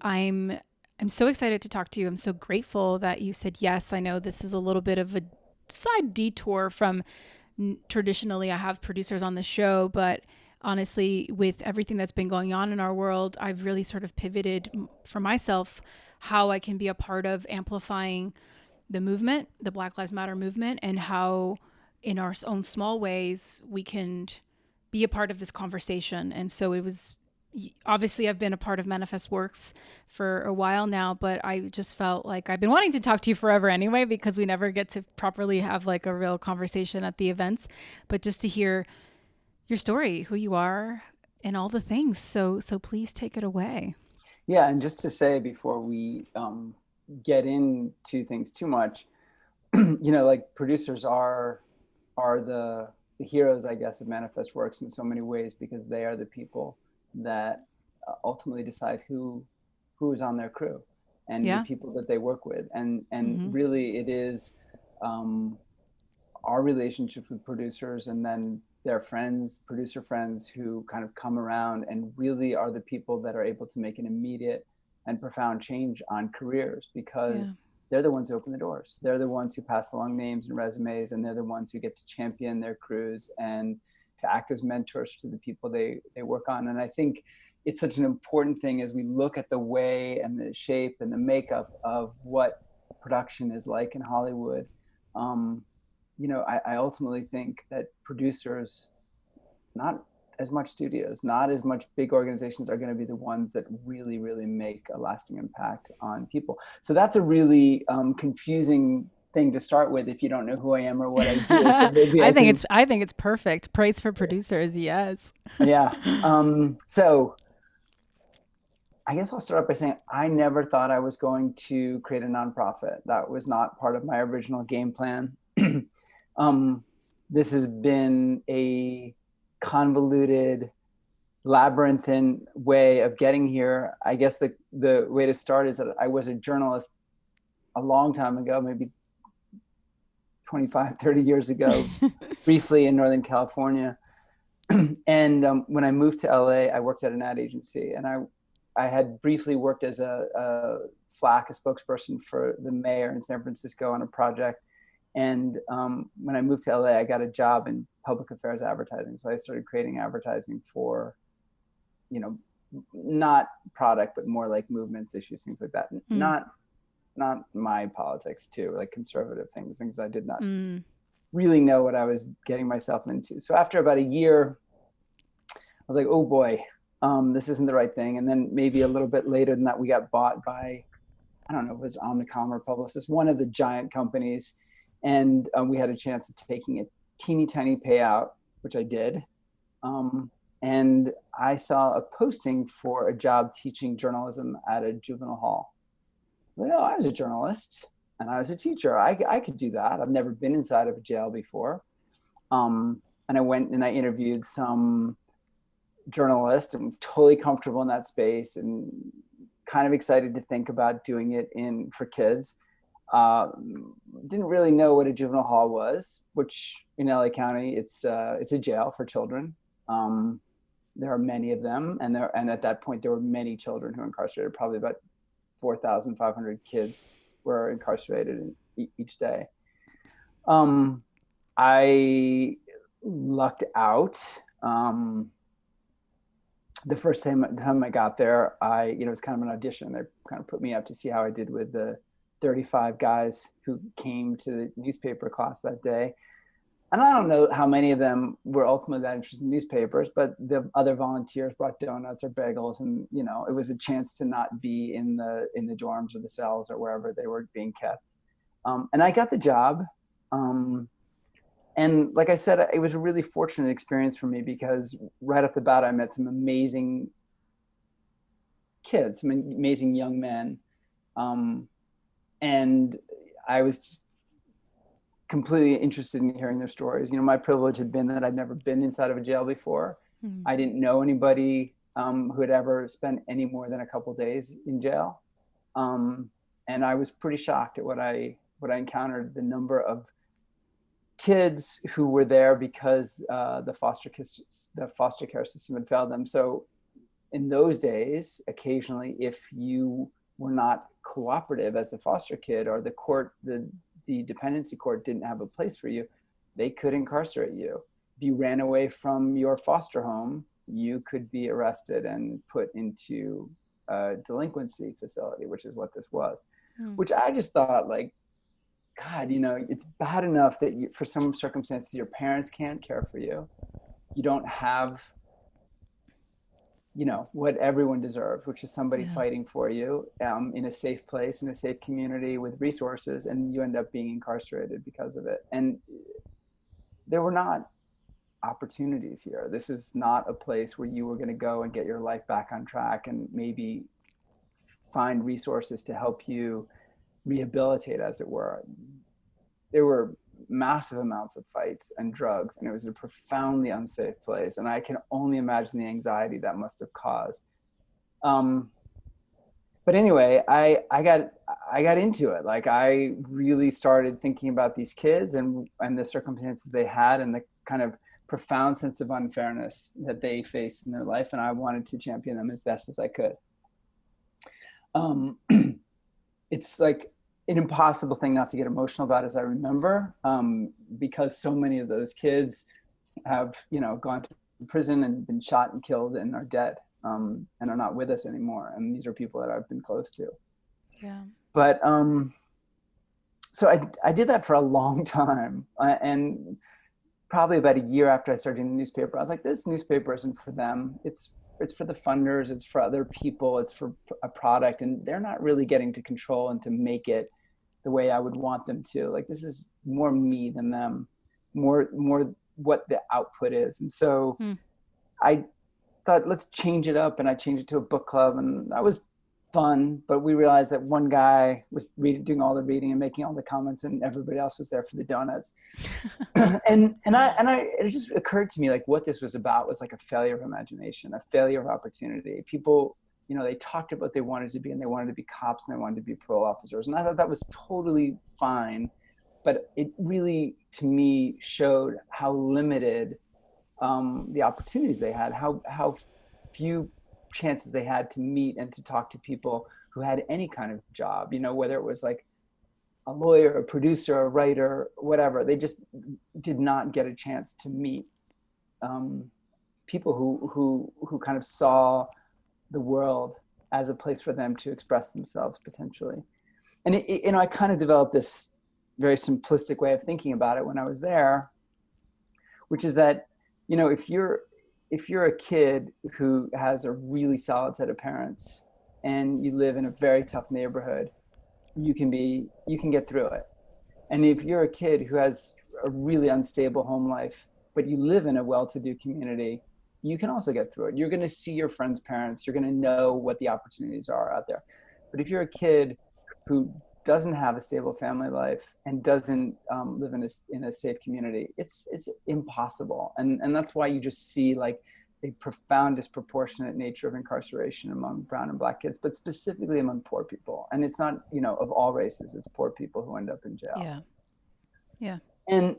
I'm I'm so excited to talk to you. I'm so grateful that you said yes. I know this is a little bit of a side detour from traditionally I have producers on the show, but honestly, with everything that's been going on in our world, I've really sort of pivoted for myself how I can be a part of amplifying the movement, the Black Lives Matter movement, and how in our own small ways we can be a part of this conversation. And so it was obviously I've been a part of ManifestWorks for a while now, but I just felt like I've been wanting to talk to you forever anyway, because we never get to properly have like a real conversation at the events, but just to hear your story, who you are, and all the things. So please take it away. Yeah, and just to say before we get into things too much, like producers are the heroes, I guess, of ManifestWorks in so many ways because they are the people that ultimately decide who is on their crew and the Yeah. people that they work with, and Mm-hmm. really it is um, our relationships with producers and then their friends, producer friends, who kind of come around and really are the people that are able to make an immediate and profound change on careers Yeah. because they're the ones who open the doors. They're the ones who pass along names and resumes, and they're the ones who get to champion their crews and to act as mentors to the people they work on. And I think it's such an important thing as we look at the way and the shape and the makeup of what production is like in Hollywood. Um, I ultimately think that producers, not as much studios, not as much big organizations, are going to be the ones that really, really make a lasting impact on people. So that's a really confusing thing to start with if you don't know who I am or what I do. So maybe I can, I think it's perfect. Praise for producers. Yes. yeah. So I guess I'll start by saying I never thought I was going to create a nonprofit. That was not part of my original game plan. um, this has been a convoluted, labyrinthine way of getting here. I guess the way to start is that I was a journalist a long time ago, maybe 25, 30 years ago, briefly in Northern California. And when I moved to LA, I worked at an ad agency, and I had briefly worked as a FLAC, a spokesperson for the mayor in San Francisco on a project. And when I moved to LA, I got a job in public affairs advertising. So I started creating advertising for, you know, not product, but more like movements, issues, things like that. Mm. Not my politics too, like conservative things I did not Mm. really know what I was getting myself into. So after about a year, I was like, oh boy, this isn't the right thing. And then maybe a little bit later than that, we got bought by, I don't know, it was Omnicom or Publicis, one of the giant companies. And we had a chance of taking a teeny tiny payout, which I did. Um, and I saw a posting for a job teaching journalism at a juvenile hall. Like, oh, I was a journalist and I was a teacher. I could do that. I've never been inside of a jail before. And I went and I interviewed some journalist. I'm totally comfortable in that space and kind of excited to think about doing it in for kids. Didn't really know what a juvenile hall was, which in LA County it's a jail for children. Um, there are many of them, and at that point there were many children who were incarcerated. Probably about 4,500 kids were incarcerated each day. Um, I lucked out. The first time I got there, it was kind of an audition. They kind of put me up to see how I did with the 35 guys who came to the newspaper class that day. And I don't know how many of them were ultimately that interested in newspapers, but the other volunteers brought donuts or bagels, and it was a chance to not be in the dorms or the cells or wherever they were being kept. And I got the job. And like I said, it was a really fortunate experience for me because right off the bat, I met some amazing kids, some amazing young men. Um, and I was completely interested in hearing their stories. My privilege had been that I'd never been inside of a jail before. Mm. I didn't know anybody who had ever spent any more than a couple days in jail. And I was pretty shocked at what I encountered, the number of kids who were there because the foster care system had failed them. So in those days, occasionally, if you were not cooperative as a foster kid, or the dependency court didn't have a place for you, they could incarcerate you. If you ran away from your foster home, you could be arrested and put into a delinquency facility, which is what this was. Which I just thought, like, God, it's bad enough that for some circumstances, your parents can't care for you. You don't have, what everyone deserves, which is somebody fighting for you in a safe place, in a safe community with resources, and you end up being incarcerated because of it. And there were not opportunities here. This is not a place where you were going to go and get your life back on track and maybe find resources to help you rehabilitate, as it were. There were massive amounts of fights and drugs, and it was a profoundly unsafe place. And I can only imagine the anxiety that must have caused. But anyway, I got into it. Like, I really started thinking about these kids and the circumstances they had, and the kind of profound sense of unfairness that they faced in their life. And I wanted to champion them as best as I could. It's like an impossible thing not to get emotional about, as I remember, because so many of those kids have, gone to prison and been shot and killed and are dead, and are not with us anymore. And these are people that I've been close to. Yeah. But so I did that for a long time, and probably about a year after I started in the newspaper, I was like, this newspaper isn't for them. It's for the funders, it's for other people, it's for a product, and they're not really getting to control and to make it the way I would want them to. Like, this is more me than them, more what the output is. And so I thought, let's change it up, and I changed it to a book club, and that was fun. But we realized that one guy was doing all the reading and making all the comments, and everybody else was there for the donuts. and it just occurred to me, like, what this was about was like a failure of imagination, a failure of opportunity. People, they talked about what they wanted to be, and they wanted to be cops, and they wanted to be parole officers. And I thought that was totally fine. But it really, to me, showed how limited the opportunities they had, how few chances they had to meet and to talk to people who had any kind of job, whether it was like a lawyer, a producer, a writer, whatever. They just did not get a chance to meet people who kind of saw the world as a place for them to express themselves potentially. And I kind of developed this very simplistic way of thinking about it when I was there, which is that, if you're a kid who has a really solid set of parents and you live in a very tough neighborhood, you can get through it. And if you're a kid who has a really unstable home life, but you live in a well-to-do community, you can also get through it. You're going to see your friends' parents. You're going to know what the opportunities are out there. But if you're a kid who doesn't have a stable family life and doesn't live in a safe community, it's impossible. And that's why you just see like a profound disproportionate nature of incarceration among brown and black kids, but specifically among poor people. And it's not, of all races, it's poor people who end up in jail. Yeah. Yeah. And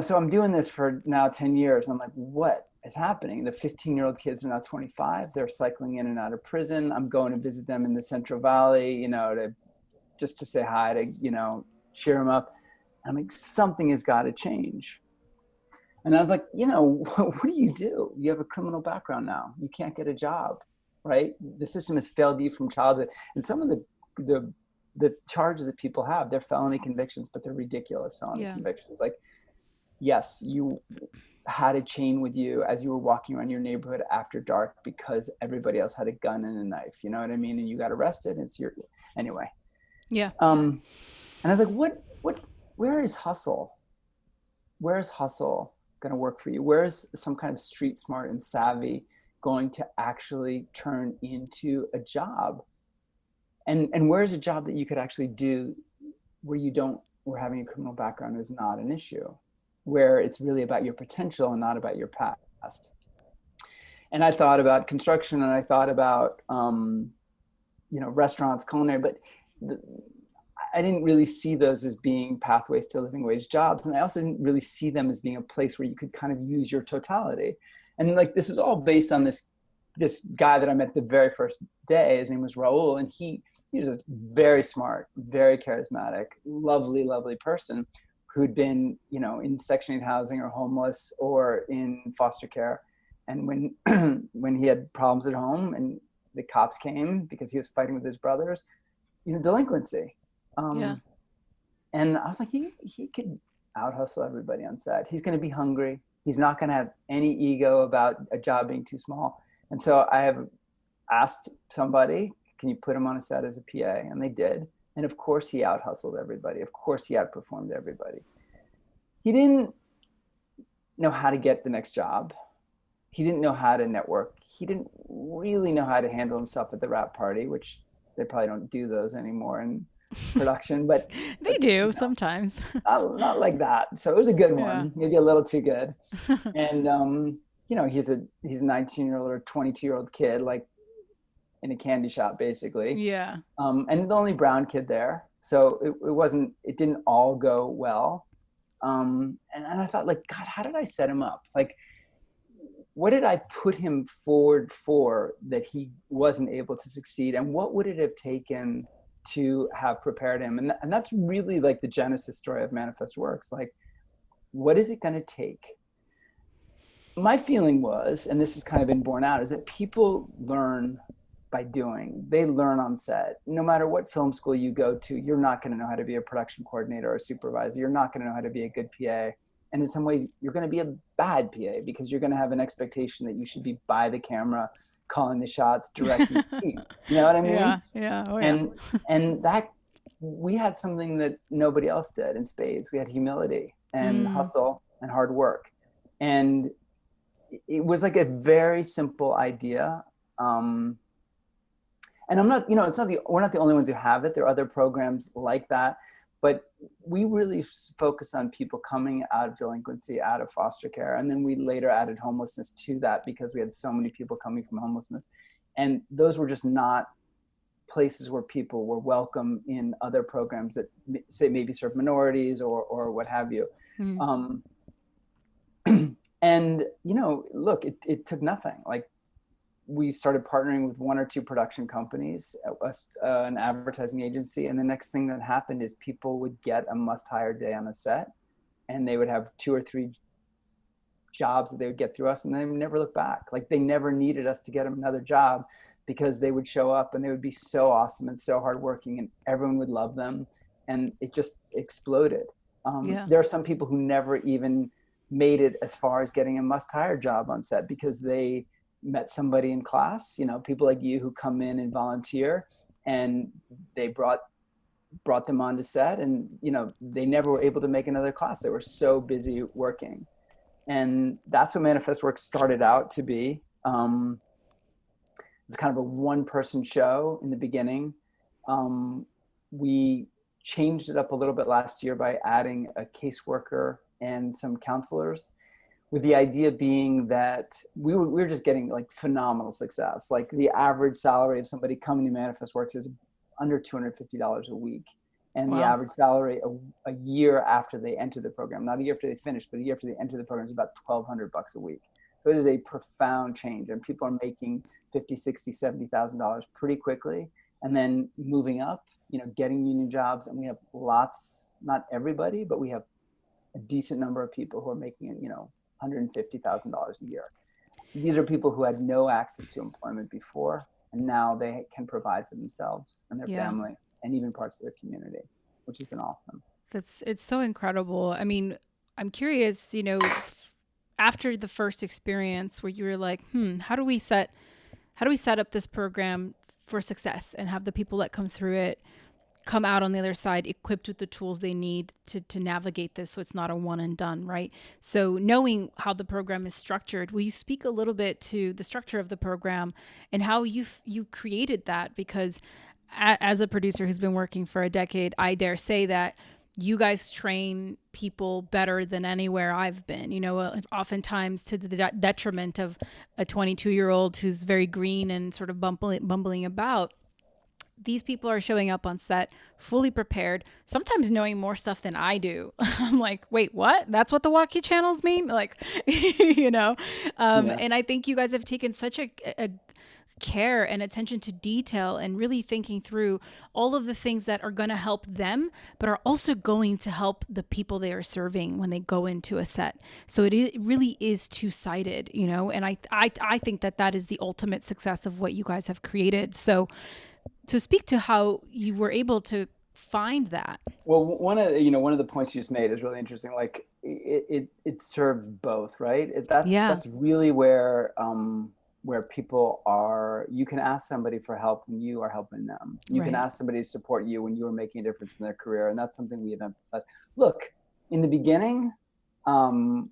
so I'm doing this for now 10 years. I'm like, what is happening? The 15-year-old kids are now 25. They're cycling in and out of prison. I'm going to visit them in the Central Valley, just to say hi, to, cheer them up. I'm like, something has got to change. And I was like, what do? You have a criminal background now. You can't get a job, right? The system has failed you from childhood. And some of the charges that people have, they're felony convictions, but they're ridiculous felony convictions. Like, yes, you had a chain with you as you were walking around your neighborhood after dark because everybody else had a gun and a knife, you know what I mean? And you got arrested. Anyway. Yeah. And I was like, where is hustle? Where is hustle going to work for you? Where is some kind of street smart and savvy going to actually turn into a job? And where's a job that you could actually do where having a criminal background is not an issue, where it's really about your potential and not about your past? And I thought about construction, and I thought about, restaurants, culinary, but I didn't really see those as being pathways to living wage jobs. And I also didn't really see them as being a place where you could kind of use your totality. And like, this is all based on this this guy that I met the very first day, his name was Raul, and he was a very smart, very charismatic, lovely, lovely person who'd been, in Section 8 housing or homeless or in foster care. And when he had problems at home and the cops came because he was fighting with his brothers, delinquency. Yeah. And I was like, he could out hustle everybody on set. He's going to be hungry. He's not going to have any ego about a job being too small. And so I have asked somebody, can you put him on a set as a PA? And they did. And of course he out hustled everybody. Of course he outperformed everybody. He didn't know how to get the next job. He didn't know how to network. He didn't really know how to handle himself at the wrap party, which they probably don't do those anymore in production, but they do sometimes. not like that. So it was a good one, maybe a little too good. And he's a 19-year-old or 22-year-old kid, like in a candy shop, basically. Yeah. And the only brown kid there, so it didn't all go well. And I thought, like, God, how did I set him up? Like, what did I put him forward for that he wasn't able to succeed? And what would it have taken to have prepared him? And that's really like the genesis story of ManifestWorks. Like, what is it going to take? My feeling was, and this has kind of been borne out, is that people learn by doing. They learn on set. No matter what film school you go to, you're not going to know how to be a production coordinator or a supervisor. You're not going to know how to be a good PA. And in some ways, you're going to be a bad PA because you're going to have an expectation that you should be by the camera, calling the shots, directing scenes. You know what I mean? Yeah. Oh, and that, we had something that nobody else did in spades. We had humility and hustle and hard work. And it was like a very simple idea. And I'm not, we're not the only ones who have it. There are other programs like that. But we really focus on people coming out of delinquency, out of foster care. And then we later added homelessness to that because we had so many people coming from homelessness. And those were just not places where people were welcome in other programs that say maybe serve minorities or what have you. And, look, it took nothing. Like, we started partnering with one or two production companies, an advertising agency. And the next thing that happened is people would get a must-hire day on a set, and they would have 2 or 3 jobs that they would get through us, and they would never look back. Like, they never needed us to get them another job because they would show up and they would be so awesome and so hardworking, and everyone would love them. And it just exploded. There are some people who never even made it as far as getting a must-hire job on set because they met somebody in class, people like you who come in and volunteer, and they brought them onto set, and they never were able to make another class. They were so busy working. And that's what ManifestWorks started out to be. It's kind of a one-person show in the beginning. We changed it up a little bit last year by adding a caseworker and some counselors, with the idea being that we were just getting like phenomenal success. Like, the average salary of somebody coming to ManifestWorks is under $250 a week. And the average salary a year after they enter the program, not a year after they finish, but a year after they enter the program, is about $1,200 a week. So it is a profound change, and people are making $50,000, $60,000, $70,000 pretty quickly, and then moving up, getting union jobs. And we have lots, not everybody, but we have a decent number of people who are making it, $150,000 a year. These are people who had no access to employment before, and now they can provide for themselves and their family and even parts of their community, which has been awesome. It's so incredible. I mean, I'm curious, after the first experience where you were like, how do we set up this program for success and have the people that come through it come out on the other side equipped with the tools they need to navigate this, so it's not a one and done, right? So knowing how the program is structured, will you speak a little bit to the structure of the program and how you created that? Because as a producer who's been working for a decade, I dare say that you guys train people better than anywhere I've been, oftentimes to the detriment of a 22-year-old who's very green and sort of bumbling about. These people are showing up on set fully prepared, sometimes knowing more stuff than I do. I'm like, wait, what? That's what the walkie channels mean? Like, And I think you guys have taken such a care and attention to detail and really thinking through all of the things that are going to help them, but are also going to help the people they are serving when they go into a set. So it really is two-sided, you know, and I think that that is the ultimate success of what you guys have created. So to speak to how you were able to find that. Well, one of the points you just made is really interesting. Like it serves both, right? Yeah, That's really where people are. You can ask somebody for help when you are helping them. You can right. ask somebody to support you when you are making a difference in their career, and that's something we have emphasized. Look, in the beginning,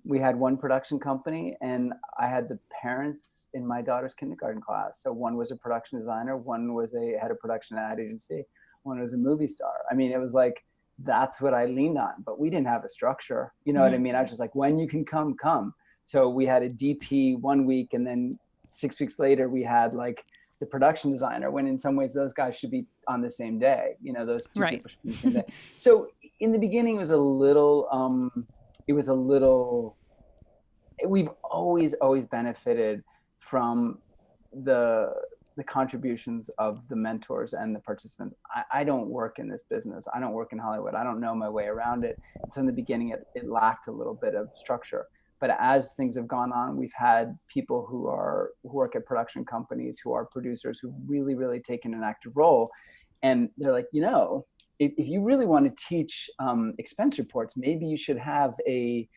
we had one production company, and I had the parents in my daughter's kindergarten class. So one was a production designer, one was a head of production at ad agency, one was a movie star. I mean, it was like, that's what I leaned on, but we didn't have a structure. You know what I Mm-hmm. mean? I was just like, when you can come, come. So we had a DP one week, and then 6 weeks later we had like the production designer, when in some ways those guys should be on the same day. You know, those two Right. people should be on the same day. So in the beginning it was a little, we've always benefited from the contributions of the mentors and the participants. I don't work in this business. I don't work in Hollywood. I don't know my way around it. And so in the beginning, it lacked a little bit of structure. But as things have gone on, we've had people who work at production companies, who are producers, who've really taken an active role. And they're like, you know, if you really want to teach expense reports, maybe you should have a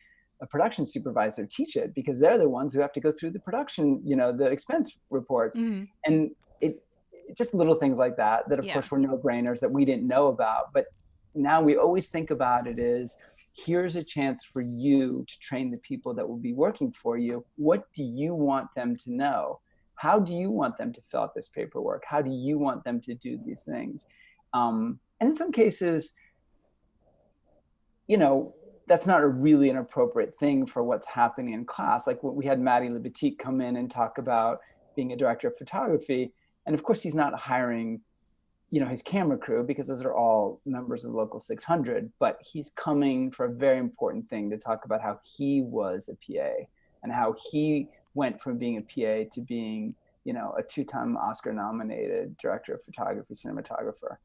production supervisor teach it, because they're the ones who have to go through the production, you know, the expense reports. Mm-hmm. And it just little things like that of Yeah. course were no brainers that we didn't know about. But now we always think about it as, here's a chance for you to train the people that will be working for you. What do you want them to know? How do you want them to fill out this paperwork? How do you want them to do these things? And in some cases, you know, that's not a really an appropriate thing for what's happening in class. Like we had Maddie Libatique come in and talk about being a director of photography. And of course, he's not hiring, you know, his camera crew, because those are all members of the local 600, but he's coming for a very important thing to talk about how he was a PA and how he went from being a PA to being, you know, a 2-time Oscar nominated director of photography, cinematographer.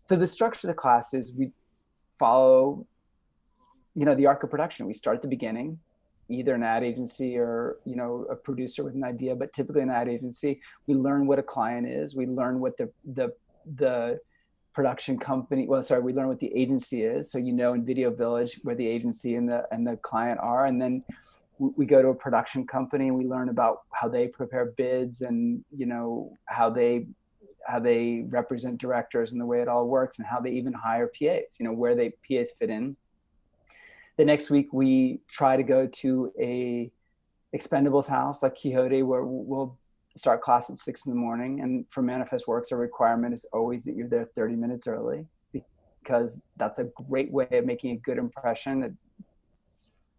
So the structure of the class is we follow, you know, the arc of production. We start at the beginning, either an ad agency or, you know, a producer with an idea, but typically an ad agency. We learn what a client is. We learn what the production company, we learn what the agency is. So, you know, in Video Village, where the agency and the client are. And then we go to a production company and we learn about how they prepare bids, and, you know, how they represent directors and the way it all works, and how they even hire PAs, you know, where PAs fit in. The next week, we try to go to a Expendables house like Quixote, where we'll start class at 6 a.m. And for ManifestWorks, a requirement is always that you're there 30 minutes early, because that's a great way of making a good impression.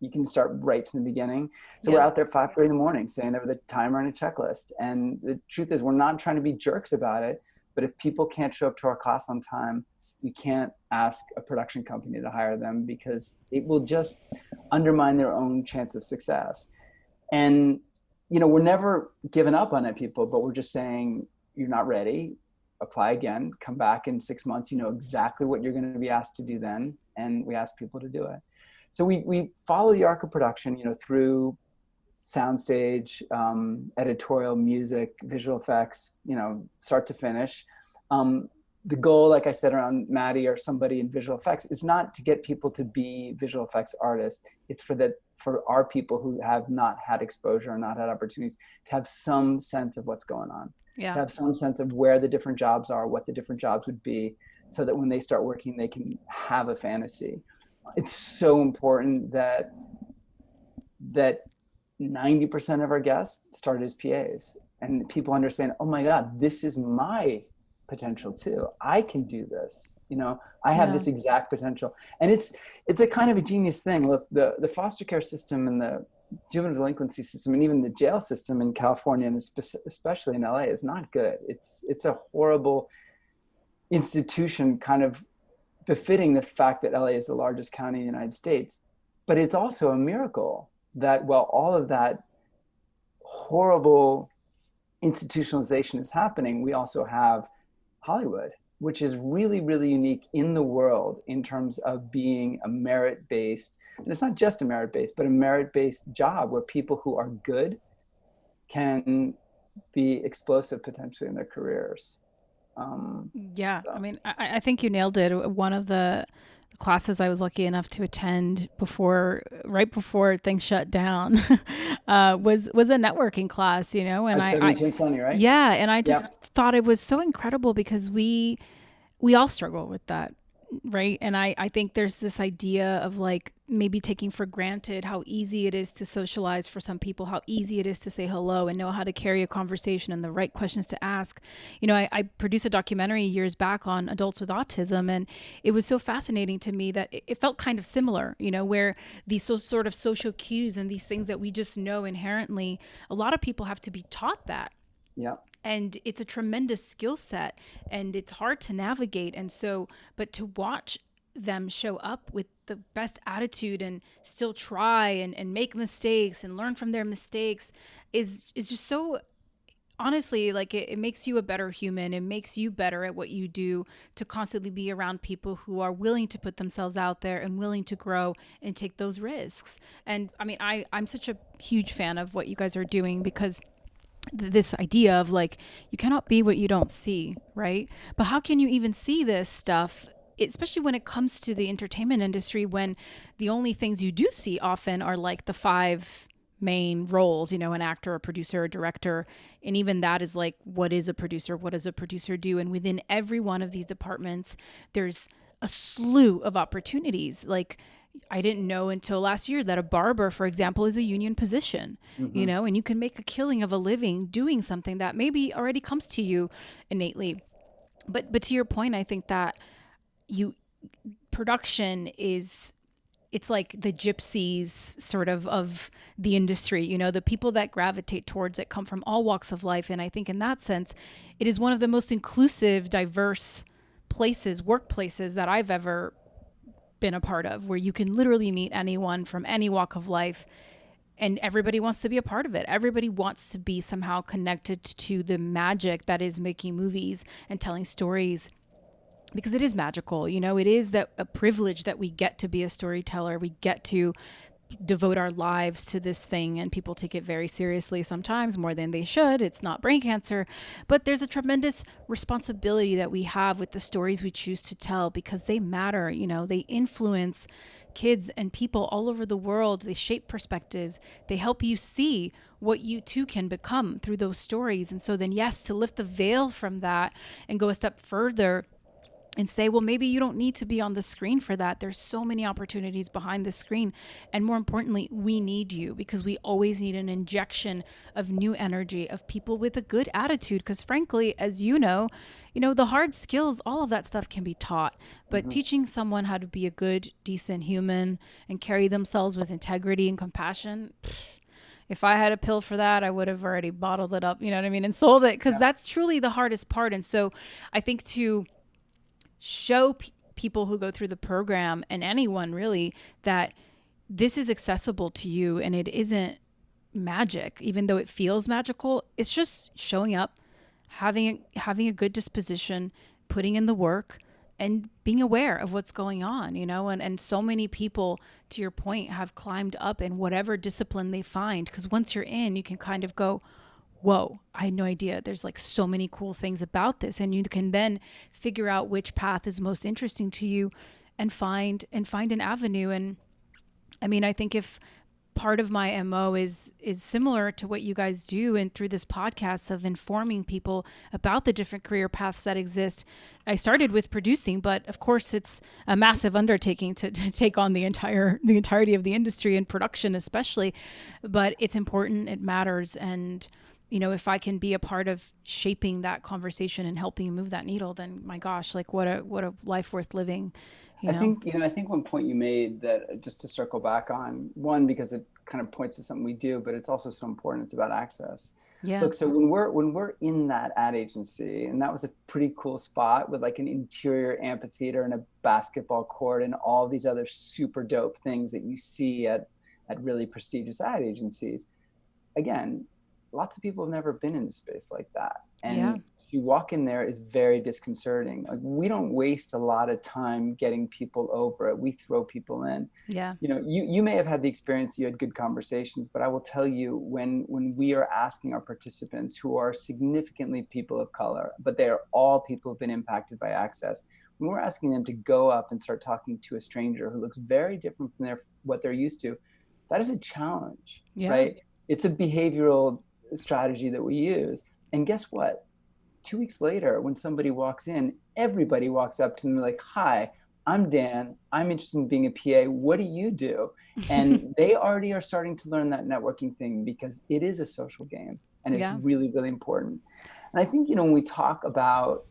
You can start right from the beginning. So Yeah. we're out there 5:30 in, staying there with a timer and a checklist. And the truth is, we're not trying to be jerks about it, but if people can't show up to our class on time, you can't ask a production company to hire them, because it will just undermine their own chance of success. And, you know, we're never giving up on it, people, but we're just saying, you're not ready, apply again, come back in 6 months, you know exactly what you're going to be asked to do then. And we ask people to do it. So we follow the arc of production, you know, through soundstage, editorial, music, visual effects, you know, start to finish. The goal, like I said, around Maddie or somebody in visual effects, is not to get people to be visual effects artists. It's for our people who have not had exposure or not had opportunities to have some sense of what's going on, to Yeah. have some sense of where the different jobs are, what the different jobs would be, so that when they start working, they can have a fantasy. It's so important that 90% of our guests started as PAs, and people understand, oh my God, this is my potential too. I can do this. You know, I have Yeah. this exact potential. And it's a kind of a genius thing. Look, the foster care system and the juvenile delinquency system and even the jail system in California, and especially in LA, is not good. It's a horrible institution, kind of befitting the fact that LA is the largest county in the United States. But it's also a miracle that, while all of that horrible institutionalization is happening, we also have Hollywood, which is really, really unique in the world in terms of being a merit-based, and it's not just a merit-based, but a merit-based job where people who are good can be explosive potentially in their careers. Yeah, So. I mean, I think you nailed it. One of the classes I was lucky enough to attend right before things shut down, was a networking class, and At I 72 and Sunny, right? yeah, and I just Yeah. thought it was so incredible because we all struggle with that, right? And I think there's this idea of like maybe taking for granted how easy it is to socialize for some people, how easy it is to say hello and know how to carry a conversation and the right questions to ask. I produced a documentary years back on adults with autism, and it was so fascinating to me that it felt kind of similar, where these sort of social cues and these things that we just know inherently, a lot of people have to be taught that, Yeah. and it's a tremendous skill set, and it's hard to navigate. And so, but to watch them show up with the best attitude and still try and make mistakes and learn from their mistakes is just so, honestly, like it makes you a better human. It makes you better at what you do, to constantly be around people who are willing to put themselves out there and willing to grow and take those risks. And I mean, I'm such a huge fan of what you guys are doing, because this idea of like, you cannot be what you don't see, right? But how can you even see this stuff, especially when it comes to the entertainment industry, when the only things you do see often are like the five main roles, an actor, a producer, a director. And even that is like, what is a producer? What does a producer do? And within every one of these departments, there's a slew of opportunities. Like, I didn't know until last year that a barber, for example, is a union position, Mm-hmm. and you can make a killing of a living doing something that maybe already comes to you innately. But to your point, I think that you production is, it's like the gypsies sort of the industry, the people that gravitate towards it come from all walks of life. And I think in that sense, it is one of the most inclusive, diverse workplaces that I've ever been a part of, where you can literally meet anyone from any walk of life, and everybody wants to be a part of it. Everybody wants to be somehow connected to the magic that is making movies and telling stories, because it is magical. It is that a privilege that we get to be a storyteller. We get to devote our lives to this thing, and people take it very seriously, sometimes more than they should. It's not brain cancer, but there's a tremendous responsibility that we have with the stories we choose to tell, because they matter. They influence kids and people all over the world. They shape perspectives. They help you see what you too can become through those stories. And so then, yes, to lift the veil from that and go a step further and say, well, maybe you don't need to be on the screen for that. There's so many opportunities behind the screen. And more importantly, we need you, because we always need an injection of new energy, of people with a good attitude. Because frankly, as the hard skills, all of that stuff can be taught. But Mm-hmm. teaching someone how to be a good, decent human and carry themselves with integrity and compassion, if I had a pill for that, I would have already bottled it up, you know what I mean, and sold it, because Yeah. that's truly the hardest part. And so I think to show people who go through the program, and anyone really, that this is accessible to you, and it isn't magic, even though it feels magical. It's just showing up, having a good disposition, putting in the work, and being aware of what's going on, and so many people, to your point, have climbed up in whatever discipline they find, because once you're in, you can kind of go, whoa, I had no idea. There's like so many cool things about this. And you can then figure out which path is most interesting to you, and find an avenue. And I mean, I think if part of my MO is similar to what you guys do, and through this podcast of informing people about the different career paths that exist. I started with producing, but of course it's a massive undertaking to take on the entirety of the industry, and production especially. But it's important, it matters, and if I can be a part of shaping that conversation and helping move that needle, then my gosh, like what a life worth living, you know? I think one point you made, that just to circle back on, one, because it kind of points to something we do, but it's also so important. It's about access. Yeah. Look, so when we're in that ad agency, and that was a pretty cool spot with like an interior amphitheater and a basketball court and all these other super dope things that you see at really prestigious ad agencies. Again, lots of people have never been in a space like that. Yeah. And to walk in there is very disconcerting. Like, we don't waste a lot of time getting people over it. We throw people in. Yeah. You know, you may have had the experience, you had good conversations, but I will tell you, when we are asking our participants, who are significantly people of color, but they are all people who've been impacted by access, when we're asking them to go up and start talking to a stranger who looks very different from what they're used to, that is a challenge, Yeah. right? It's a behavioral strategy that we use. And guess what? 2 weeks later, when somebody walks in, everybody walks up to them like, "Hi, I'm Dan. I'm interested in being a PA. What do you do?" And they already are starting to learn that networking thing, because it is a social game, and it's Yeah. really, really important. And I think, when we talk about,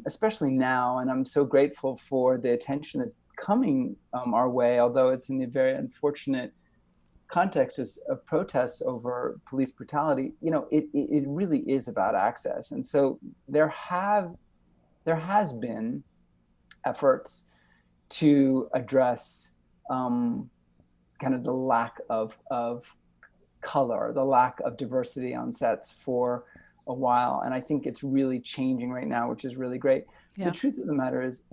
especially now, and I'm so grateful for the attention that's coming our way, although it's in the very unfortunate context of protests over police brutality, it really is about access. And so there has been efforts to address kind of the lack of color, the lack of diversity on sets for a while. And I think it's really changing right now, which is really great. The Yeah. truth of the matter is,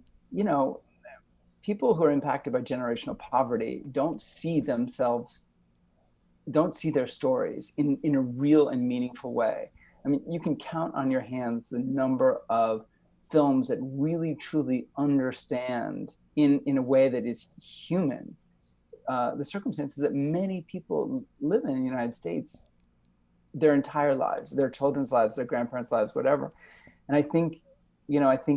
people who are impacted by generational poverty don't see their stories in a real and meaningful way. I mean, you can count on your hands the number of films that really truly understand in a way that is human the circumstances that many people live in the United States their entire lives, their children's lives, their grandparents' lives, whatever. And I think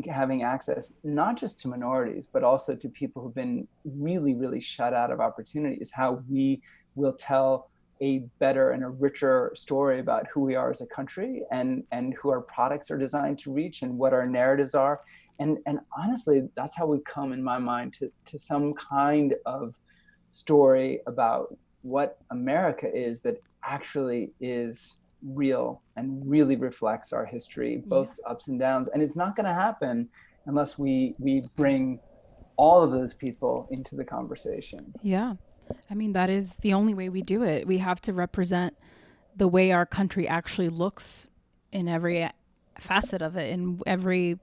having access not just to minorities, but also to people who've been really, really shut out of opportunity is how we will tell a better and a richer story about who we are as a country, and who our products are designed to reach, and what our narratives are. And honestly, that's how we come, in my mind, to some kind of story about what America is, that actually is real and really reflects our history, Yeah. both ups and downs. And it's not going to happen unless we bring all of those people into the conversation. Yeah. I mean, that is the only way we do it. We have to represent the way our country actually looks in every facet of it, in every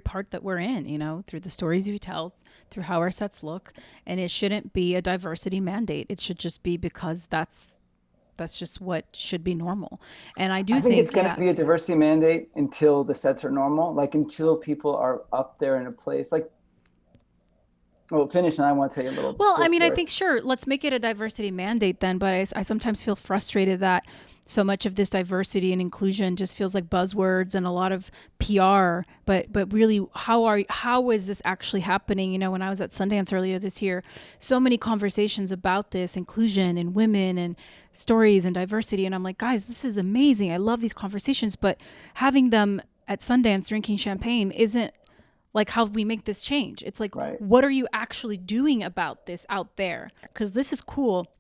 part that we're in, through the stories we tell, through how our sets look. And it shouldn't be a diversity mandate. It should just be because that's just what should be normal. And I do I think it's think, going to yeah. be a diversity mandate until the sets are normal, like until people are up there in a place like, well, finish, and I want to tell you a little Well, cool I mean, I story. think, sure, let's make it a diversity mandate then. But I sometimes feel frustrated that so much of this diversity and inclusion just feels like buzzwords and a lot of PR. But really, how is this actually happening? When I was at Sundance earlier this year, so many conversations about this inclusion and women and stories and diversity, and I'm like, guys, this is amazing. I love these conversations, but having them at Sundance drinking champagne isn't like how we make this change. It's like, Right. what are you actually doing about this out there? Because this is cool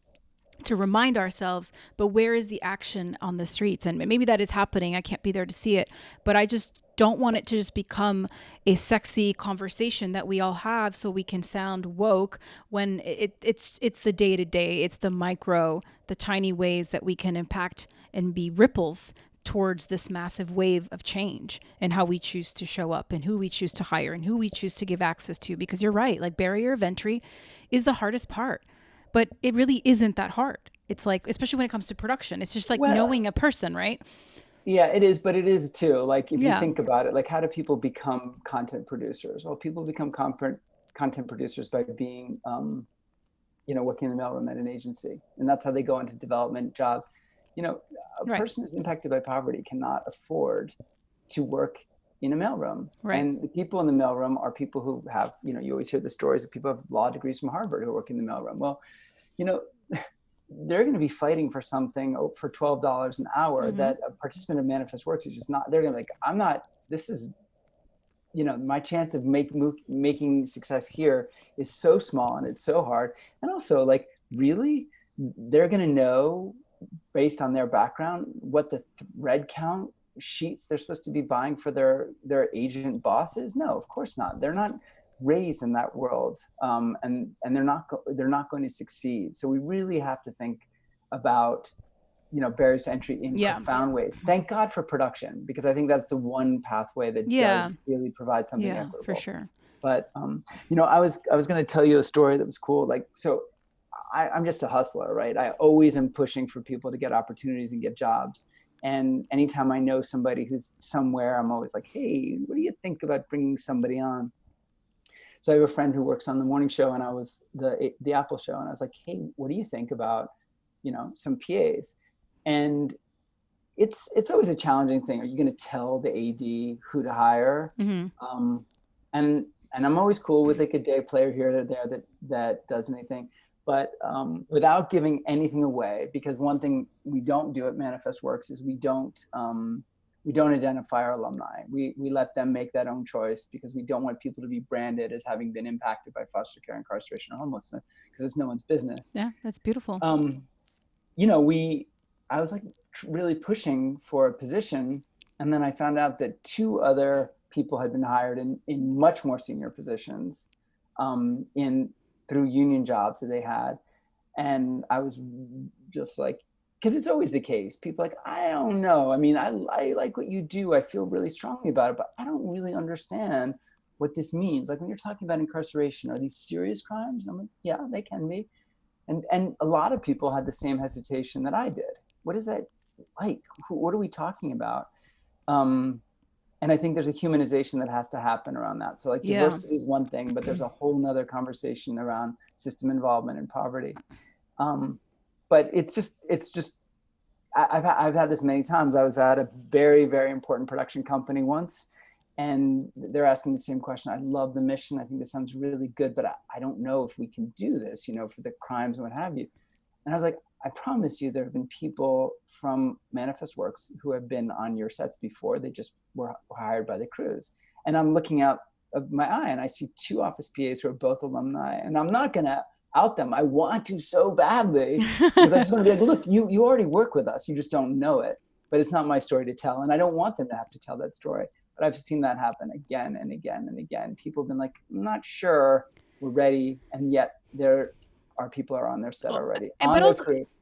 to remind ourselves, but where is the action on the streets? And maybe that is happening. I can't be there to see it, but I just don't want it to just become a sexy conversation that we all have so we can sound woke, when it's the day to day, it's the micro, the tiny ways that we can impact and be ripples towards this massive wave of change, and how we choose to show up, and who we choose to hire, and who we choose to give access to. Because you're right, like, barrier of entry is the hardest part, but it really isn't that hard. It's like, especially when it comes to production, it's just like Well, knowing a person, right? yeah, it is, but it is too. Like, if you Yeah. think about it, like, how do people become content producers? Well, people become content producers by being, working in the mailroom at an agency, and that's how they go into development jobs. You know, a Right. person who's impacted by poverty cannot afford to work in a mailroom. Right. And the people in the mailroom are people who have, you always hear the stories of people who have law degrees from Harvard who work in the mailroom. Well, you know, they're going to be fighting for something for $12 an hour Mm-hmm. that a participant of ManifestWorks is just not. They're going to be like, I'm not. This is, my chance of making success here is so small, and it's so hard. And also, like, really, they're going to know, based on their background, what the thread count sheets they're supposed to be buying for their agent bosses? No, of course not. They're not raised in that world, and they're not going to succeed. So we really have to think about barriers to entry in Yeah. profound ways. Thank God for production, because I think that's the one pathway that Yeah. does really provide something Yeah, for equitable. sure. But I was going to tell you a story that was cool. Like, so I'm just a hustler, right? I always am pushing for people to get opportunities and get jobs. And anytime I know somebody who's somewhere, I'm always like, hey, what do you think about bringing somebody on? So I have a friend who works on the morning show, and I was the Apple show, and I was like, hey, what do you think about, some PAs? And it's always a challenging thing. Are you going to tell the AD who to hire? Mm-hmm. And I'm always cool with like a day player here or there that does anything, but without giving anything away. Because one thing we don't do at ManifestWorks is we don't identify our alumni. We let them make that own choice, because we don't want people to be branded as having been impacted by foster care, incarceration, or homelessness, because it's no one's business. Yeah, that's beautiful. I was like really pushing for a position, and then I found out that 2 other people had been hired in much more senior positions through union jobs that they had. And I was just like, because it's always the case. People are like, I don't know. I mean, I like what you do. I feel really strongly about it, but I don't really understand what this means. Like, when you're talking about incarceration, are these serious crimes? And I'm like, yeah, they can be. And a lot of people had the same hesitation that I did. What is that like? What are we talking about? And I think there's a humanization that has to happen around that. So like, diversity is one thing, but there's a whole nother conversation around system involvement and poverty. But it's just I've had this many times. I was at a very, very important production company once, and they're asking the same question. I love the mission. I think this sounds really good, but I don't know if we can do this, for the crimes and what have you. And I was like, I promise you, there have been people from ManifestWorks who have been on your sets before. They just were hired by the crews. And I'm looking out of my eye, and I see 2 office PAs who are both alumni, and I'm not going to out them. I want to so badly, because I just want to be like, look, you already work with us. You just don't know it, but it's not my story to tell. And I don't want them to have to tell that story. But I've seen that happen again and again and again. People have been like, I'm not sure we're ready. And yet there are people are on their set already.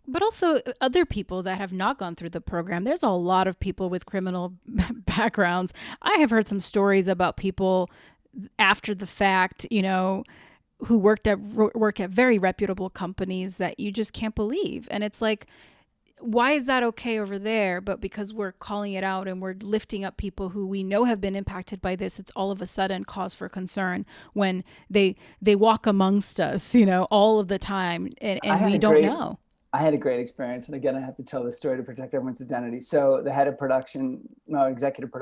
But also other people that have not gone through the program. There's a lot of people with criminal backgrounds. I have heard some stories about people after the fact, who work at very reputable companies that you just can't believe. And it's like, why is that okay over there? But because we're calling it out and we're lifting up people who we know have been impacted by this, it's all of a sudden cause for concern when they walk amongst us, all of the time, and we don't know. I had a great experience. And again, I have to tell this story to protect everyone's identity. So the head of executive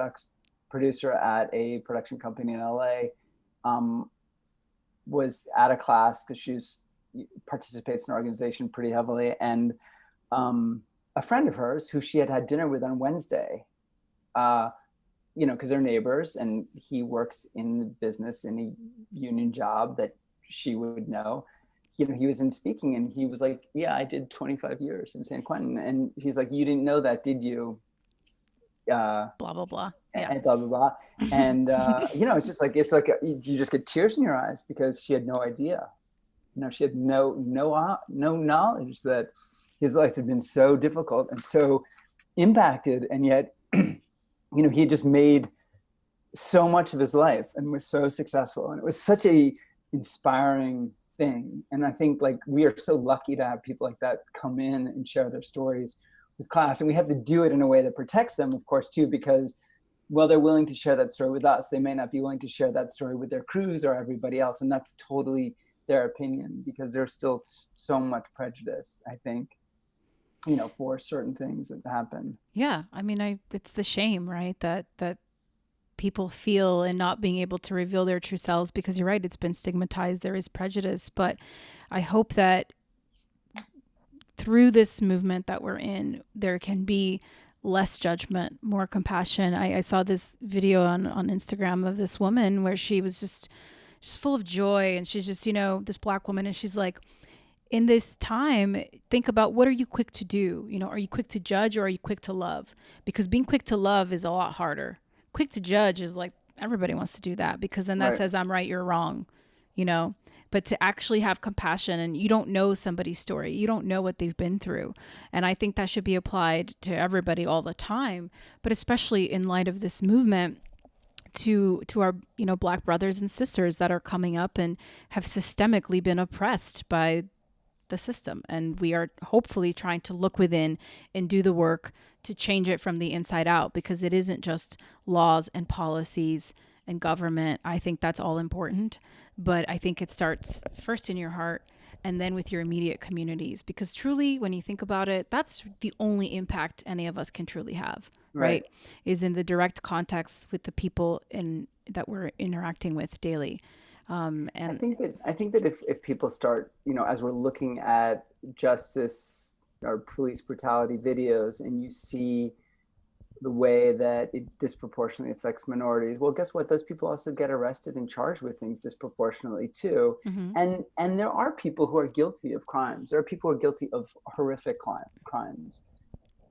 producer at a production company in LA, was at a class, because she participates in an organization pretty heavily. And a friend of hers who she had dinner with on Wednesday, because they're neighbors, and he works in the business in a union job that she would know. He was in speaking, and he was like, yeah, I did 25 years in San Quentin. And he's like, you didn't know that, did you? Blah, blah, blah. Yeah. And blah, blah, blah. And, it's like you just get tears in your eyes, because she had no idea. She had no knowledge that his life had been so difficult and so impacted. And yet, he had just made so much of his life and was so successful. And it was such a inspiring thing. And I think, like, we are so lucky to have people like that come in and share their stories with class. And we have to do it in a way that protects them, of course, too, because while they're willing to share that story with us, they may not be willing to share that story with their crews or everybody else. And that's totally their opinion, because there's still so much prejudice, I think, for certain things that happen. Yeah. I mean, it's the shame, right? That people feel in not being able to reveal their true selves, because you're right, it's been stigmatized. There is prejudice, but I hope that through this movement that we're in, there can be less judgment, more compassion. I saw this video on Instagram of this woman where she was just full of joy, and she's just, this Black woman, and she's like, in this time, think about, what are you quick to do? Are you quick to judge, or are you quick to love? Because being quick to love is a lot harder. Quick to judge is like, everybody wants to do that, because then that says I'm right, you're wrong. you know, but to actually have compassion. And you don't know somebody's story, you don't know what they've been through. And I think that should be applied to everybody all the time, but especially in light of this movement, to our, you know, Black brothers and sisters that are coming up and have systemically been oppressed by the system. And we are hopefully trying to look within and do the work to change it from the inside out, because it isn't just laws and policies and government. I think that's all important, but I think it starts first in your heart and then with your immediate communities, because truly, when you think about it, that's the only impact any of us can truly have, right? Right. Is in the direct context with the people in that we're interacting with daily. And I think that if people start, you know, as we're looking at justice or police brutality videos, and you see the way that it disproportionately affects minorities, well, guess what? Those people also get arrested and charged with things disproportionately too. mm-hmm. And there are people who are guilty of crimes. There are people who are guilty of horrific crimes.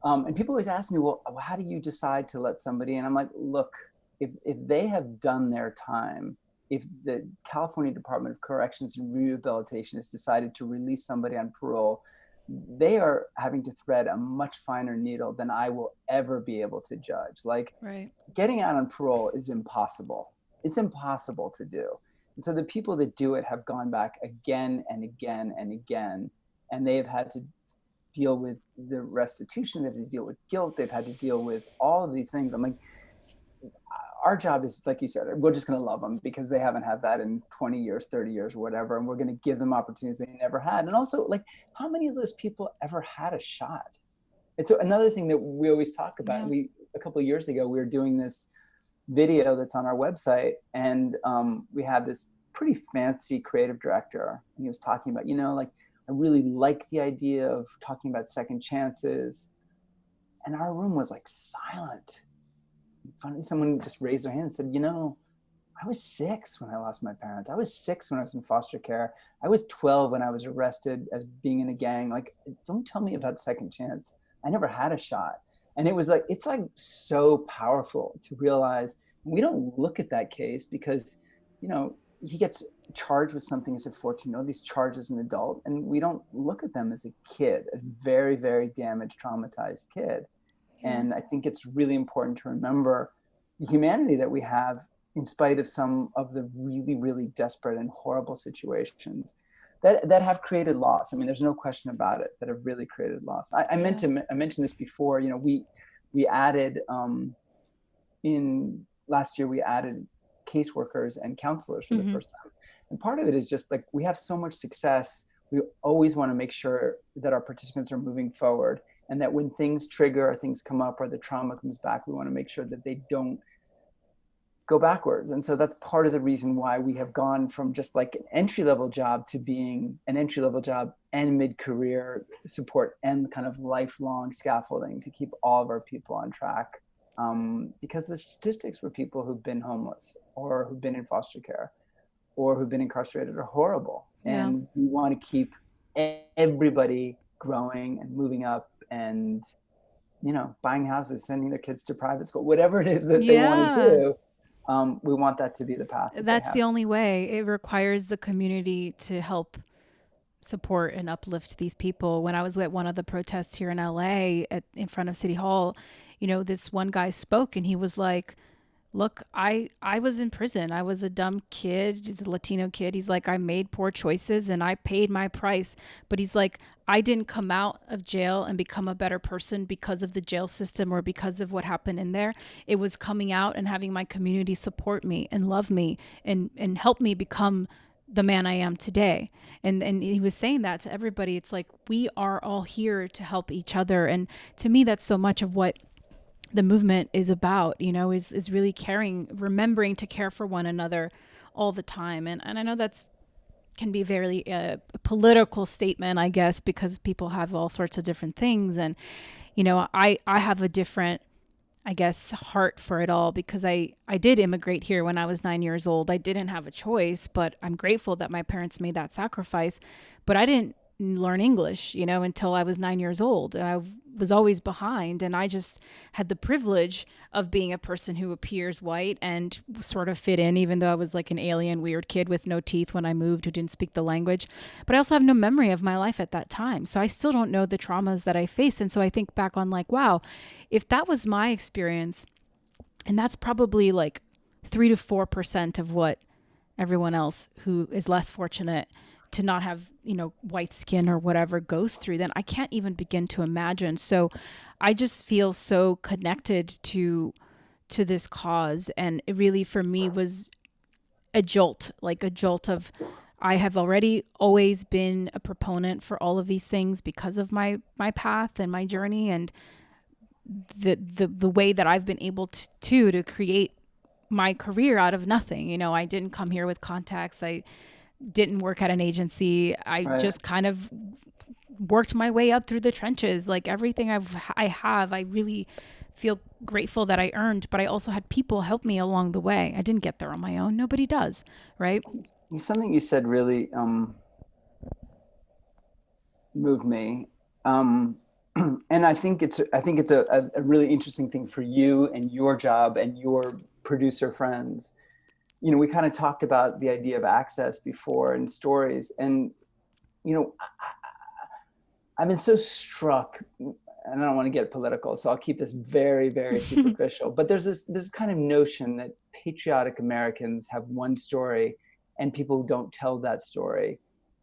And people always ask me, well, how do you decide to let somebody in? I'm like, look, if they have done their time, if the California Department of Corrections and Rehabilitation has decided to release somebody on parole, they are having to thread a much finer needle than I will ever be able to judge. Like, Right. getting out on parole is impossible. It's impossible to do. And so the people that do it have gone back again and again and again, and they have had to deal with the restitution, they have to deal with guilt, they've had to deal with all of these things. I'm like, our job is, like you said, we're just going to love them because they haven't had that in 20 years, 30 years, or whatever. And we're going to give them opportunities they never had. And also, like, how many of those people ever had a shot? It's another thing that we always talk about. Yeah. A couple of years ago, we were doing this video that's on our website, and we had this pretty fancy creative director, and he was talking about, you know, like, I really like the idea of talking about second chances. And our room was like silent. Finally, someone just raised their hand and said, you know, I was 6 when I lost my parents. I was 6 when I was in foster care. I was 12 when I was arrested as being in a gang. Like, don't tell me about second chance. I never had a shot. And it was like, it's like so powerful to realize we don't look at that case because, you know, he gets charged with something as a 14-year-old, these charges as an adult, and we don't look at them as a kid, a very, very damaged, traumatized kid. Yeah. And I think it's really important to remember the humanity that we have in spite of some of the really, really desperate and horrible situations that have created loss. I mean, there's no question about it, that have really created loss. I mentioned this before. You know, we added in last year, we added caseworkers and counselors for the first time. And part of it is just like, we have so much success. We always want to make sure that our participants are moving forward, and that when things trigger or things come up or the trauma comes back, we want to make sure that they don't go backwards. And so that's part of the reason why we have gone from just like an entry-level job to being an entry-level job and mid-career support and kind of lifelong scaffolding to keep all of our people on track. Because the statistics for people who've been homeless or who've been in foster care or who've been incarcerated are horrible. Yeah. And we want to keep everybody growing and moving up and, you know, buying houses, sending their kids to private school, whatever it is that they want to do. We want that to be the path. That's the only way. It requires the community to help support and uplift these people. When I was at one of the protests here in LA in front of City Hall, you know, this one guy spoke and he was like, look, I was in prison. I was a dumb kid. He's a Latino kid. He's like, I made poor choices and I paid my price. But he's like, I didn't come out of jail and become a better person because of the jail system or because of what happened in there. It was coming out and having my community support me and love me and help me become the man I am today. And he was saying that to everybody. It's like, we are all here to help each other. And to me, that's so much of what the movement is about, you know, is really remembering to care for one another all the time. And I know that's can be very a political statement, I guess, because people have all sorts of different things. And, you know, I have a different, I guess, heart for it all, because I did immigrate here when I was 9 years old. I didn't have a choice, but I'm grateful that my parents made that sacrifice. But I didn't learn English, until I was 9 years old. And I was always behind. And I just had the privilege of being a person who appears white and sort of fit in, even though I was like an alien, weird kid with no teeth when I moved who didn't speak the language. But I also have no memory of my life at that time. So I still don't know the traumas that I faced. And so I think back on like, wow, if that was my experience, and that's probably like 3 to 4% of what everyone else who is less fortunate to not have, white skin or whatever goes through, then I can't even begin to imagine. So I just feel so connected to this cause. And it really, for me, was a jolt, like a jolt of, I have already always been a proponent for all of these things because of my path and my journey, and the way that I've been able to create my career out of nothing. I didn't come here with contacts. I didn't work at an agency. I Right. just kind of worked my way up through the trenches. Like everything I really feel grateful that I earned, but I also had people help me along the way. I didn't get there on my own. Nobody does, right? Something you said really moved me. Um, and I think it's a really interesting thing for you and your job and your producer friends. We kind of talked about the idea of access before and stories. And, I've been so struck, and I don't want to get political, so I'll keep this very, very superficial. But there's this kind of notion that patriotic Americans have one story, and people who don't tell that story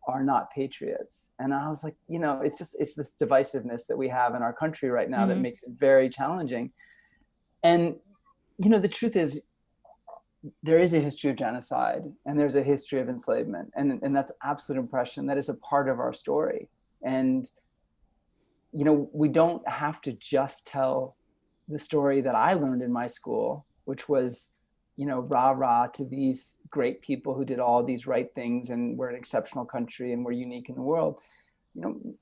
are not patriots. And I was like, it's this divisiveness that we have in our country right now that Mm-hmm. makes it very challenging. And the truth is, there is a history of genocide and there's a history of enslavement, and that's absolute oppression that is a part of our story. And we don't have to just tell the story that I learned in my school, which was, rah rah to these great people who did all these right things and we're an exceptional country and we're unique in the world.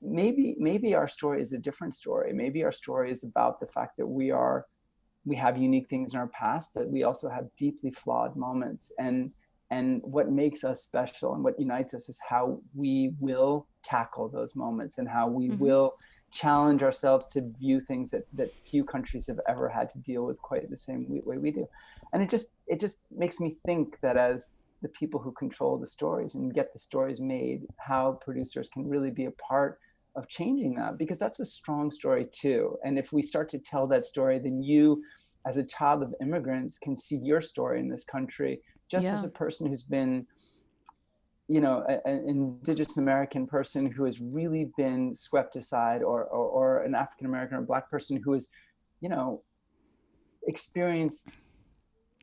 Maybe our story is a different story. Maybe our story is about the fact that we have unique things in our past, but we also have deeply flawed moments. And what makes us special and what unites us is how we will tackle those moments and how we Mm-hmm. will challenge ourselves to view things that few countries have ever had to deal with quite the same way we do. And it just makes me think that as the people who control the stories and get the stories made, how producers can really be a part of changing that, because that's a strong story too. And if we start to tell that story, then you, as a child of immigrants, can see your story in this country just as Yeah. a person who's been, an Indigenous American person who has really been swept aside, or an African American or Black person who has, you know, experienced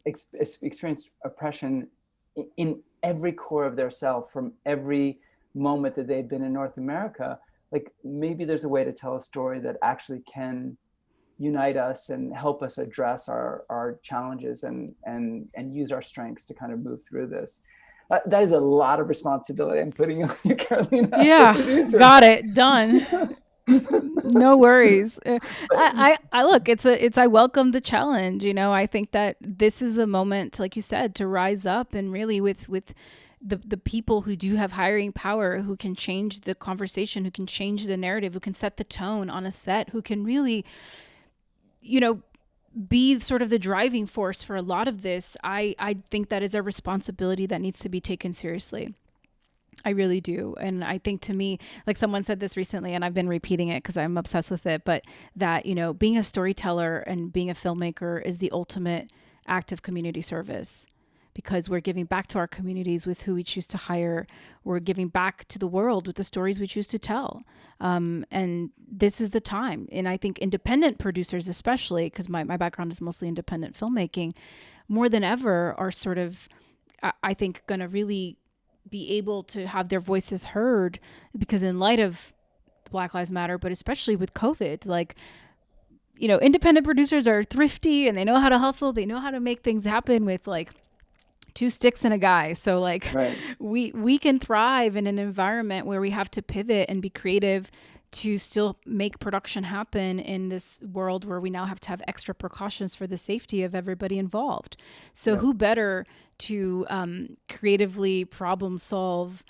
experienced oppression in every core of their self from every moment that they've been in North America. Like, maybe there's a way to tell a story that actually can unite us and help us address our challenges and use our strengths to kind of move through this. That is a lot of responsibility I'm putting on you, Carolina, as a Yeah. producer. Got it. Done. No worries. But I look, I welcome the challenge. I think that this is the moment, like you said, to rise up and really with the people who do have hiring power, who can change the conversation, who can change the narrative, who can set the tone on a set, who can really, you know, be sort of the driving force for a lot of this. I think that is a responsibility that needs to be taken seriously. I really do. And I think, to me, like someone said this recently, and I've been repeating it because I'm obsessed with it, but that, being a storyteller and being a filmmaker is the ultimate act of community service, because we're giving back to our communities with who we choose to hire. We're giving back to the world with the stories we choose to tell. And this is the time. And I think independent producers, especially, because my background is mostly independent filmmaking, more than ever are sort of, I think, going to really be able to have their voices heard, because in light of Black Lives Matter, but especially with COVID, like, independent producers are thrifty and they know how to hustle. They know how to make things happen with like two sticks and a guy. So like right. we can thrive in an environment where we have to pivot and be creative to still make production happen in this world where we now have to have extra precautions for the safety of everybody involved. So Yep. who better to creatively problem solve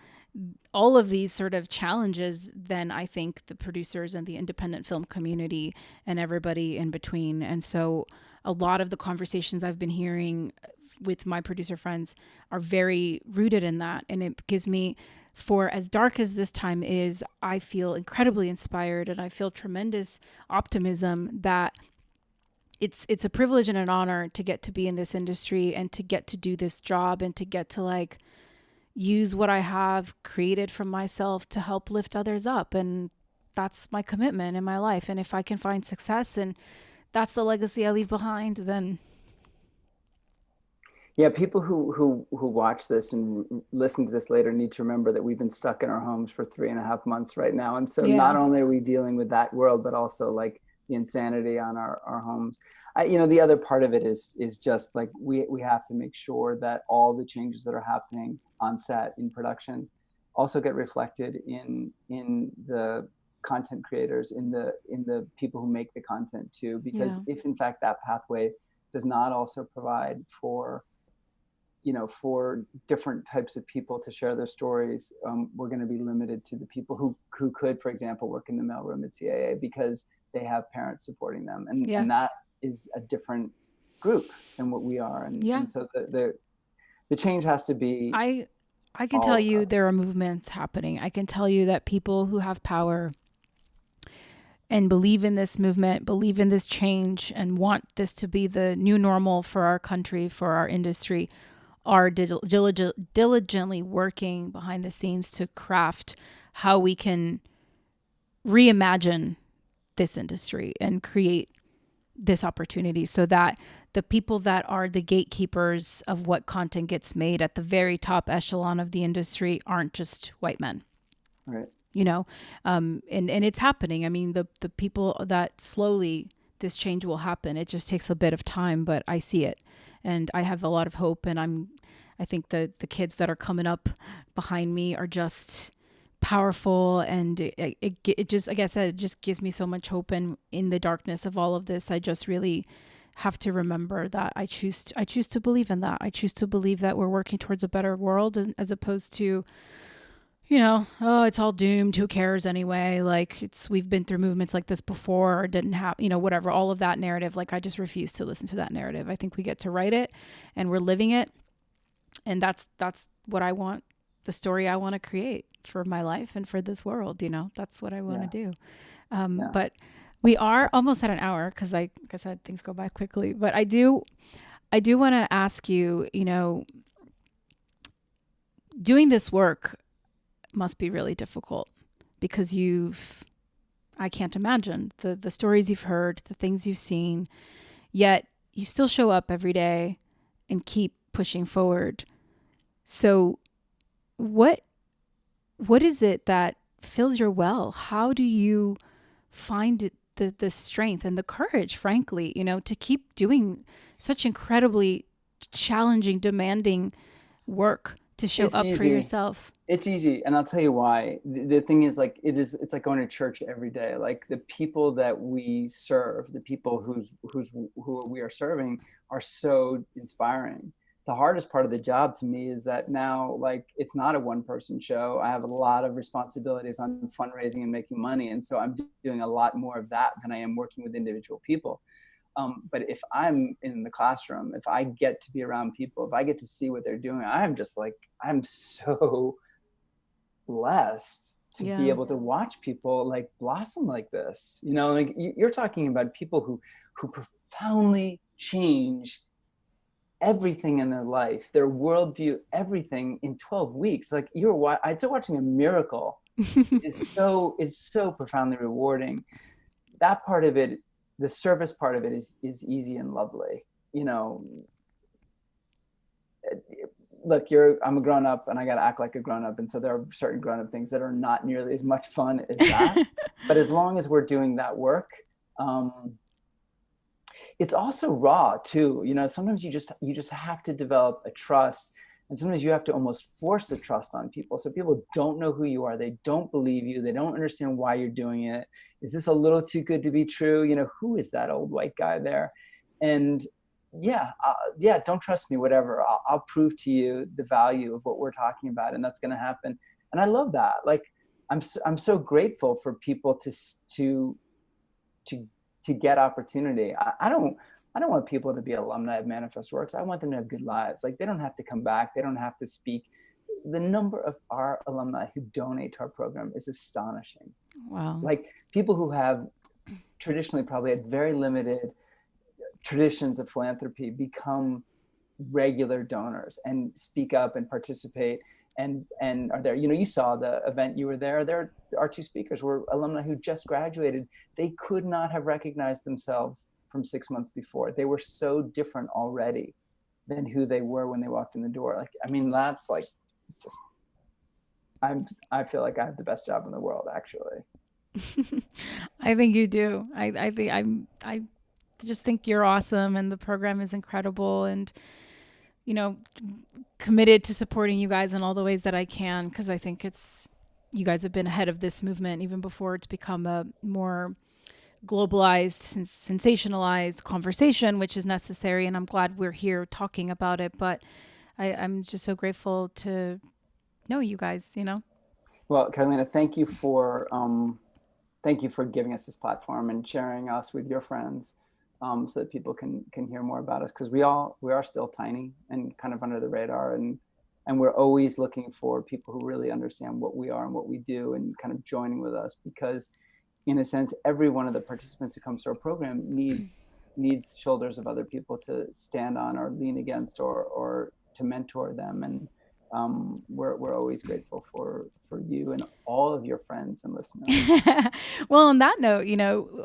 all of these sort of challenges, then I think the producers and the independent film community and everybody in between. And so a lot of the conversations I've been hearing with my producer friends are very rooted in that. And it gives me, for as dark as this time is, I feel incredibly inspired and I feel tremendous optimism that it's a privilege and an honor to get to be in this industry and to get to do this job and to get to like use what I have created from myself to help lift others up. And that's my commitment in my life. And if I can find success and that's the legacy I leave behind, then Yeah, people who watch this and listen to this later need to remember that we've been stuck in our homes for 3.5 months right now. And so yeah, not only are we dealing with that world, but also like the insanity on our homes. The other part of it is just like we have to make sure that all the changes that are happening on set in production also get reflected in the content creators, in the people who make the content too. yeah, Because if in fact that pathway does not also provide for different types of people to share their stories, we're going to be limited to the people who could, for example, work in the mailroom at CAA because they have parents supporting them, and yeah, and that is a different group than what we are, and yeah. and so the change has to be I I can tell all you across. there are movements happening. I can tell you that people who have power and believe in this movement, believe in this change, and want this to be the new normal for our country, for our industry, are diligently working behind the scenes to craft how we can reimagine this industry and create this opportunity so that the people that are the gatekeepers of what content gets made at the very top echelon of the industry aren't just white men, Right. you know. And it's happening. I mean, the people that slowly this change will happen. It just takes a bit of time, but I see it and I have a lot of hope. And I think the kids that are coming up behind me are just powerful, and it just, like I said, it just gives me so much hope. And in the darkness of all of this, I just really have to remember that I choose to believe in that. I choose to believe that we're working towards a better world, as opposed to, oh, it's all doomed. Who cares anyway? Like, we've been through movements like this before, or didn't have, whatever, all of that narrative. Like, I just refuse to listen to that narrative. I think we get to write it and we're living it. And that's what I want, the story I want to create for my life and for this world. That's what I want to Yeah. do. Yeah. But we are almost at an hour because, like I said, things go by quickly. But I do want to ask you, doing this work must be really difficult because I can't imagine the stories you've heard, the things you've seen, yet you still show up every day and keep pushing forward. So what is it that fills your well? How do you find the strength and the courage, frankly, to keep doing such incredibly challenging, demanding work to show It's up for easy. yourself? It's easy, and I'll tell you why. The thing is, like, it's like going to church every day. Like, the people that we serve, the people who we are serving, are so inspiring. The hardest part of the job to me is that now, like, it's not a one person show. I have a lot of responsibilities on fundraising and making money, and so I'm doing a lot more of that than I am working with individual people. But if I'm in the classroom, if I get to be around people, if I get to see what they're doing, I'm so blessed to be Yeah. able to watch people like blossom like this. Like, you're talking about people who profoundly change everything in their life, their worldview, everything in 12 weeks. Like, I'd say watching a miracle is so profoundly rewarding. That part of it, the service part of it, is easy and lovely. You know, Look, I'm a grown up and I got to act like a grown up. And so there are certain grown up things that are not nearly as much fun as that. But as long as we're doing that work, um, it's also raw too. Sometimes you just have to develop a trust. And sometimes you have to almost force a trust on people. So people don't know who you are. They don't believe you. They don't understand why you're doing it. Is this a little too good to be true? Who is that old white guy there? And yeah, don't trust me, whatever. I'll prove to you the value of what we're talking about. And that's going to happen. And I love that. Like, I'm so grateful for people to get opportunity. I don't want people to be alumni of ManifestWorks. I want them to have good lives. Like, they don't have to come back. They don't have to speak. The number of our alumni who donate to our program is astonishing. Wow. Like, people who have traditionally probably had very limited traditions of philanthropy become regular donors and speak up and participate and are there. You saw the event, you were there. Our two speakers were alumni who just graduated. They could not have recognized themselves from 6 months before. They were so different already than who they were when they walked in the door. Like, I mean, that's like, it's just, I feel like I have the best job in the world, actually. I think you do. I just think you're awesome, and the program is incredible, and committed to supporting you guys in all the ways that I can, because I think you guys have been ahead of this movement even before it's become a more globalized, sensationalized conversation, which is necessary, and I'm glad we're here talking about it. But I'm just so grateful to know you guys. Well, Carolina, thank you for giving us this platform and sharing us with your friends, so that people can hear more about us, because we are still tiny and kind of under the radar, and we're always looking for people who really understand what we are and what we do and kind of joining with us, because in a sense, every one of the participants who comes to our program needs shoulders of other people to stand on or lean against or to mentor them. And we're always grateful for you and all of your friends and listeners. Well, on that note,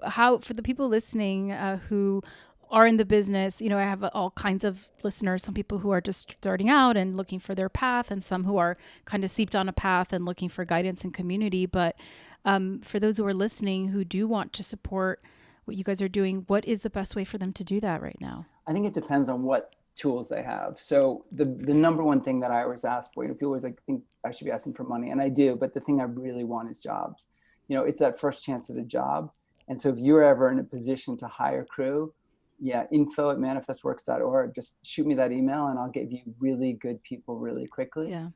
how for the people listening who are in the business, I have all kinds of listeners, some people who are just starting out and looking for their path, and some who are kind of seeped on a path and looking for guidance and community. But for those who are listening who do want to support what you guys are doing, what is the best way for them to do that right now? I think it depends on what tools they have. So the number one thing that I always ask for, people always think I should be asking for money, and I do, but the thing I really want is jobs. It's that first chance at a job. And so if you're ever in a position to hire crew, info@manifestworks.org, just shoot me that email and I'll get you really good people really quickly. Yeah.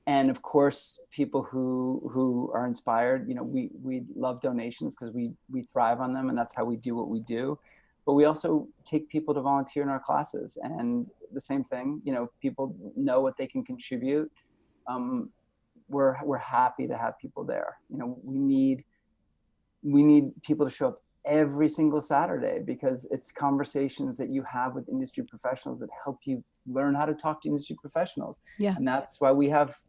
And of course, people who are inspired, we love donations because we thrive on them, and that's how we do what we do. But we also take people to volunteer in our classes, and the same thing, people know what they can contribute. We're happy to have people there. We need people to show up every single Saturday, because it's conversations that you have with industry professionals that help you learn how to talk to industry professionals. Yeah. And that's why we have,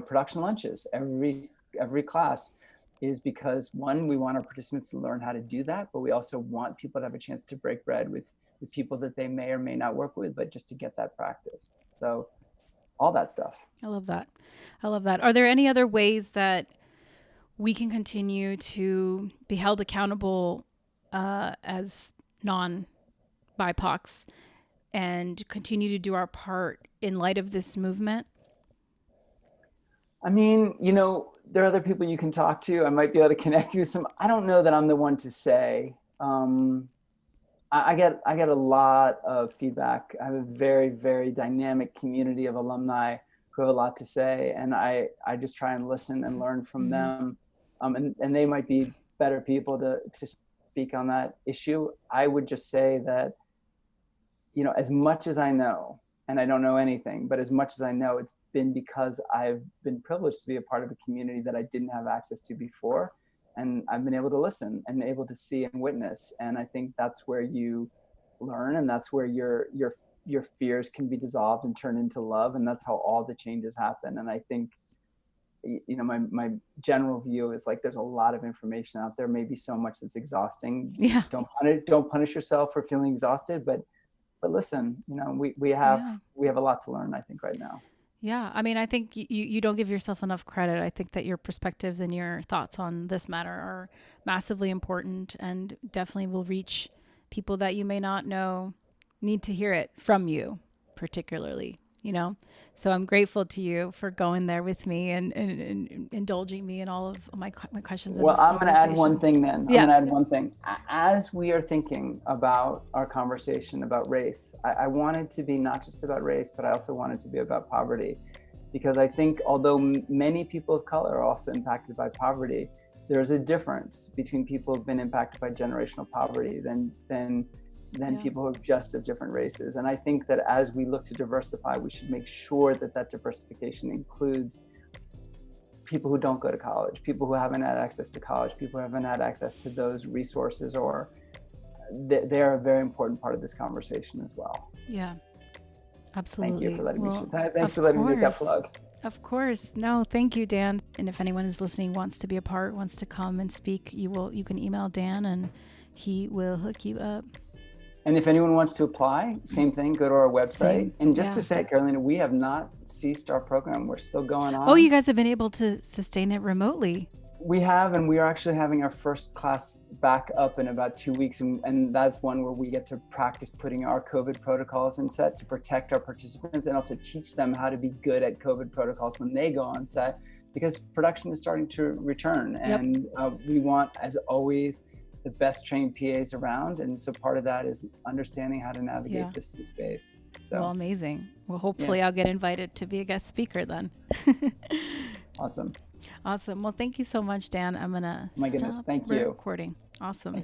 production lunches every class, is because one, we want our participants to learn how to do that, but we also want people to have a chance to break bread with people that they may or may not work with, but just to get that practice. So all that stuff. I love that. Are there any other ways that we can continue to be held accountable as non-BIPOCs and continue to do our part in light of this movement? I mean, there are other people you can talk to. I might be able to connect you with some. I don't know that I'm the one to say. I get a lot of feedback. I have a very, very dynamic community of alumni who have a lot to say, and I just try and listen and learn from them. And they might be better people to speak on that issue. I would just say that, as much as I know, and I don't know anything, but as much as I know, it's been because I've been privileged to be a part of a community that I didn't have access to before. And I've been able to listen and able to see and witness. And I think that's where you learn, and that's where your fears can be dissolved and turned into love. And that's how all the changes happen. And I think, my general view is like, there's a lot of information out there, maybe so much that's exhausting. Yeah. Don't punish yourself for feeling exhausted, but listen, we have a lot to learn, I think, right now. Yeah. I mean, I think you don't give yourself enough credit. I think that your perspectives and your thoughts on this matter are massively important, and definitely will reach people that you may not know need to hear it from you, particularly. So I'm grateful to you for going there with me and indulging me in all of my questions. Well, I'm going to add one thing then. Yeah. I'm going to add one thing. As we are thinking about our conversation about race, I want it to be not just about race, but I also want it to be about poverty. because I think although many people of color are also impacted by poverty, there's a difference between people who've been impacted by generational poverty than people who are just of different races. And I think that as we look to diversify, we should make sure that that diversification includes people who don't go to college, people who haven't had access to college, people who haven't had access to those resources, or they're a very important part of this conversation as well. Yeah, absolutely. Thank you for letting me. Thanks for letting me make that plug. Of course. No, thank you, Dan. And if anyone is listening, wants to be a part, wants to come and speak, you can email Dan and he will hook you up. And if anyone wants to apply, same thing, go to our website. And just to say, Carolina, we have not ceased our program. We're still going on. Oh, you guys have been able to sustain it remotely. We have, and we are actually having our first class back up in about 2 weeks. And that's one where we get to practice putting our COVID protocols in set to protect our participants and also teach them how to be good at COVID protocols when they go on set, because production is starting to return. Yep. And we want, as always, the best trained PAs around. And so part of that is understanding how to navigate this new space. So, well, amazing. Well, hopefully I'll get invited to be a guest speaker then. Awesome. Well, thank you so much, Dan. I'm going to stop recording. Awesome.